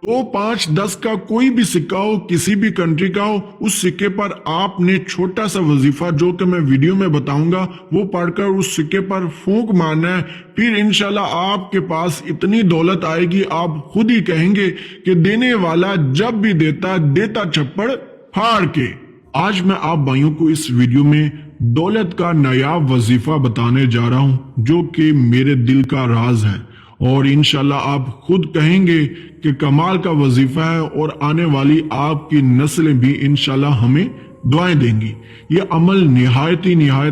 तो 5-10 का कोई भी सिक्का हो, किसी भी कंट्री का हो, उस सिक्के पर आपने छोटा सा वजीफा जो कि मैं वीडियो में बताऊंगा वो पढ़कर उस सिक्के पर फूंक मारना है। फिर इंशाल्लाह आपके पास इतनी दौलत आएगी, आप खुद ही कहेंगे कि देने वाला जब भी देता चप्पड़ फाड़ के। आज मैं आप भाइयों को इस वीडियो में दौलत का नायाब वजीफा बताने जा रहा हूं जो कि मेरे दिल का राज है, और इंशाल्लाह आप खुद कहेंगे कि कमाल का वजीफा है, और आने वाली आपकी नस्लें भी इंशाल्लाह हमें दुआएं देंगी। ये अमल निहायत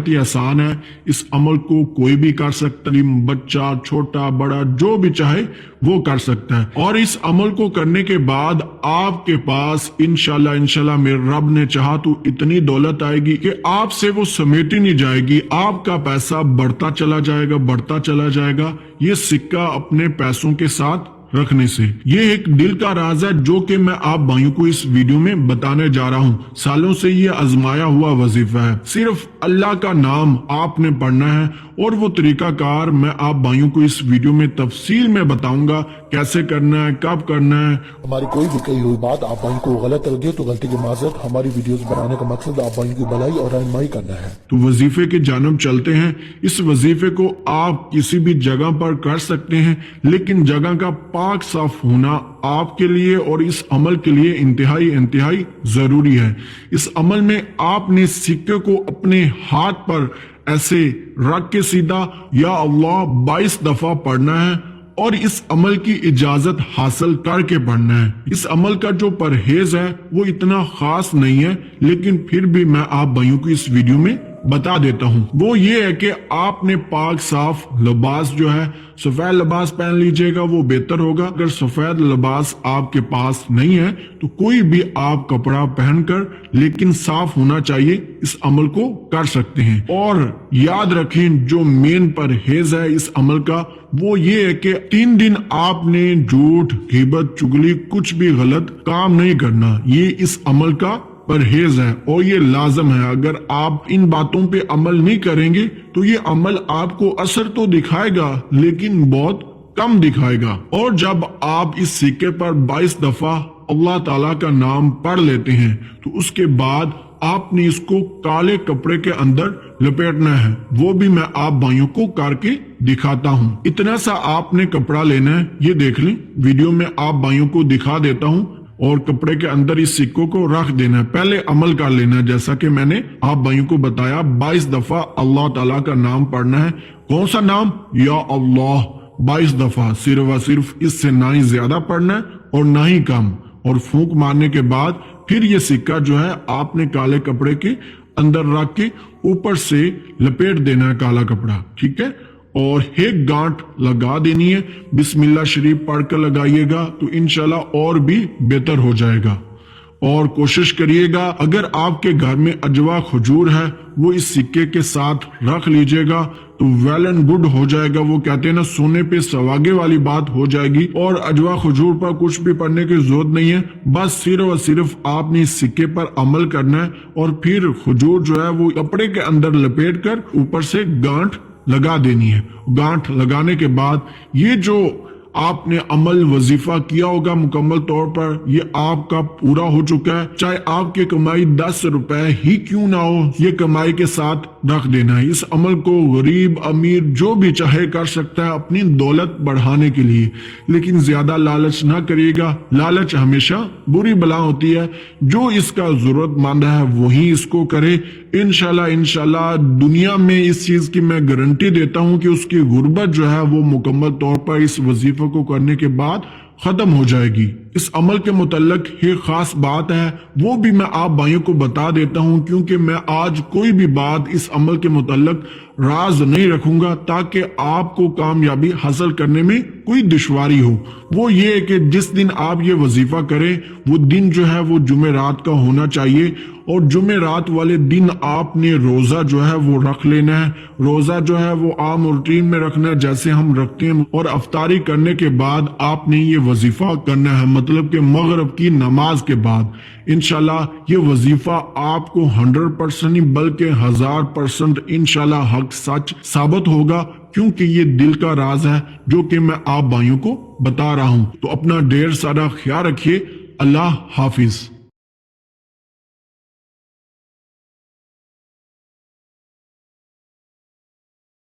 ही आसान है। इस अमल को कोई भी कर सकता है, बच्चा छोटा बड़ा जो भी चाहे वो कर सकता है। और इस अमल को करने के बाद आपके पास इंशाल्लाह मेरे रब ने चाहा तो इतनी दौलत आएगी कि आपसे वो समेटी नहीं जाएगी। आपका पैसा बढ़ता चला जाएगा ये सिक्का अपने पैसों के साथ रखने से। ये एक दिल का राज है जो कि मैं आप भाइयों को इस वीडियो में बताने जा रहा हूँ। सालों से ये आजमाया हुआ वजीफा है। सिर्फ अल्लाह का नाम आपने पढ़ना है, और वो तरीकाकार मैं आप भाइयों को इस वीडियो में तफसील में बताऊंगा कैसे करना है, कब करना है। हमारी कोई भी कही हुई बात आप भाइयों को गलत लगे तो गलती की माजरत। हमारी वीडियोस बनाने का मकसद आप भाइयों की भलाई और रहनुमाई करना है। तो वजीफे की जानब चलते हैं। इस वजीफे को आप किसी भी जगह पर कर सकते हैं, लेकिन जगह का पाक साफ होना आपके लिए और इस अमल के लिए इंतहाई जरूरी है। इस अमल में आपने सिक्के को अपने हाथ पर ऐसे रख के सीधा या अल्लाह 22 दफा पढ़ना है, और इस अमल की इजाजत हासिल करके पढ़ना है। इस अमल का जो परहेज है वो इतना खास नहीं है, लेकिन फिर भी मैं आप भाइयों को इस वीडियो में बता देता हूँ। वो ये है कि आपने पाक साफ लिबास जो है, सफेद लिबास पहन लीजिएगा, वो बेहतर होगा। अगर सफेद लिबास आपके पास नहीं है तो कोई भी आप कपड़ा पहनकर, लेकिन साफ होना चाहिए, इस अमल को कर सकते हैं। और याद रखें जो मेन परहेज है इस अमल का वो ये है कि 3 दिन आपने झूठ, ग़ीबत, चुगली कुछ भी गलत काम नहीं करना। ये इस अमल का परहेज है और ये लाजम है। अगर आप इन बातों पे अमल नहीं करेंगे तो ये अमल आपको असर तो दिखाएगा लेकिन बहुत कम दिखाएगा। और जब आप इस सिक्के पर 22 दफा अल्लाह ताला का नाम पढ़ लेते हैं तो उसके बाद आपने इसको काले कपड़े के अंदर लपेटना है। वो भी मैं आप भाइयों को करके दिखाता हूँ। इतना सा आपने कपड़ा लेना है, ये देख लें, वीडियो में आप भाइयों को दिखा देता हूँ, और कपड़े के अंदर इस सिक्कों को रख देना है। पहले अमल कर लेना है जैसा कि मैंने आप भाइयों को बताया। 22 दफा अल्लाह ताला का नाम पढ़ना है। कौन सा नाम? या अल्लाह 22 दफा, सिर्फ व सिर्फ, इससे ना ही ज्यादा पढ़ना है और ना ही कम। और फूंक मारने के बाद फिर ये सिक्का जो है आपने काले कपड़े के अंदर रख के ऊपर से लपेट देना है काला कपड़ा, ठीक है। और एक गांठ लगा देनी है, बिस्मिल्लाह शरीफ पढ़कर लगाइएगा तो इंशाल्लाह और भी बेहतर हो जाएगा। और कोशिश करिएगा अगर आपके घर में अजवा खजूर है वो इस सिक्के के साथ रख लीजिएगा तो वेल एंड गुड हो जाएगा। वो कहते हैं ना, सोने पे सवागे वाली बात हो जाएगी। और अजवा खजूर पर कुछ भी पढ़ने की जरूरत नहीं है, बस सिर्फ और सिर्फ आपने इस सिक्के पर अमल करना है, और फिर खजूर जो है वो कपड़े के अंदर लपेट कर ऊपर से गांठ लगा देनी है। गांठ लगाने के बाद ये जो आपने अमल वजीफा किया होगा मुकम्मल तौर पर, ये आपका पूरा हो चुका है। चाहे आपकी कमाई 10 रुपए ही क्यों ना हो, ये कमाई के साथ रख देना है। इस अमल को गरीब अमीर जो भी चाहे कर सकता है अपनी दौलत बढ़ाने के लिए, लेकिन ज्यादा लालच ना करिएगा। लालच हमेशा बुरी बला होती है। जो इसका जरूरतमंद है वही इसको करे। इंशाल्लाह दुनिया में इस चीज की मैं गारंटी देता हूं कि उसकी गुर्बत जो है वो मुकम्मल तौर पर इस वजीफे को करने के बाद खत्म हो जाएगी। इस अमल के मुतल्लिक एक खास बात है, वो भी मैं आप भाइयों को बता देता हूं, क्योंकि मैं आज कोई भी बात इस अमल के मुतल्लिक राज नहीं रखूंगा ताकि आपको कामयाबी हासिल करने में कोई दुश्वारी हो। वो ये है कि जिस दिन आप ये वजीफा करें वो दिन जो है वो जुमेरात का होना चाहिए, और जुमेरात वाले दिन आपने रोजा जो है वो रख लेना है। रोजा जो है वो आम रूटीन में रखना है जैसे हम रखते हैं, और अफ्तारी करने के बाद आपने ये वजीफा करना है, मतलब कि मगरिब की नमाज के बाद। इंशाल्लाह ये वजीफा आपको 100% नहीं बल्कि 1000% इंशाल्लाह हक सच साबित होगा। کیونکہ یہ دل کا راز ہے جو کہ میں آپ بھائیوں کو بتا رہا ہوں۔ تو اپنا ڈھیر سارا خیال رکھیے۔ اللہ حافظ۔